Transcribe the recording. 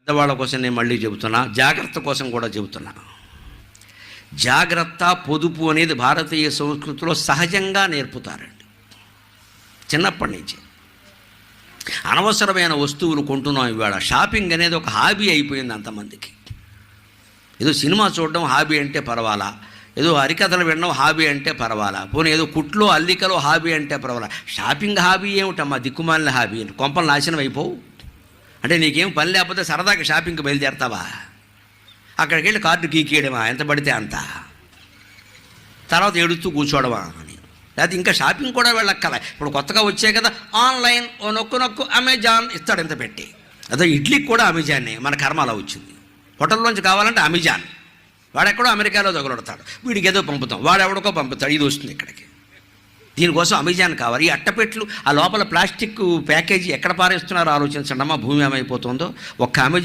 పెద్దవాళ్ళ కోసం నేను మళ్ళీ చెబుతున్నా, జాగ్రత్త కోసం కూడా చెబుతున్నా. జాగ్రత్త, పొదుపు అనేది భారతీయ సంస్కృతిలో సహజంగా నేర్పుతారండి చిన్నప్పటి నుంచి. అనవసరమైన వస్తువులు కొంటున్నాం ఇవాళ. షాపింగ్ అనేది ఒక హాబీ అయిపోయింది అంతమందికి. ఏదో సినిమా చూడడం హాబీ అంటే పర్వాలా, ఏదో హరికథలు వినడం హాబీ అంటే పర్వాలా, పోనీ ఏదో కుట్లో అల్లికలో హాబీ అంటే పర్వాలా. షాపింగ్ హాబీ ఏమిటమ్మా, దిక్కుమాలిన హాబీ. కొంపలు నాశనం అయిపోవు అంటే నీకేం పని లేకపోతే సరదాగా షాపింగ్కి బయలుదేరతావా? అక్కడికి వెళ్ళి కార్డు గీకేయడమా, ఎంత పడితే అంత, తర్వాత ఏడుస్తూ కూర్చోవడమా అని. లేకపోతే ఇంకా షాపింగ్ కూడా వెళ్ళక్కల. ఇప్పుడు కొత్తగా వచ్చాయి కదా ఆన్లైన్, ఓ నొక్కు అమెజాన్ ఇస్తాడు ఎంత పెట్టి. అదే ఇడ్లీకి కూడా అమెజాన్నే, మన కర్మ అలా వచ్చింది. హోటల్లోంచి కావాలంటే అమెజాన్, వాడెక్కడో అమెరికాలో తగులడతాడు, వీడికి ఏదో పంపుతాం, వాడెవడికో పంపుతాడు, ఇది వస్తుంది ఇక్కడికి. దీనికోసం అమెజాన్ కావాలి. ఈ అట్టపెట్లు, ఆ లోపల ప్లాస్టిక్ ప్యాకేజీ ఎక్కడ పారేస్తున్నారో ఆలోచించండి అమ్మా, భూమి ఏమైపోతుందో. ఒక్క అమెజాన్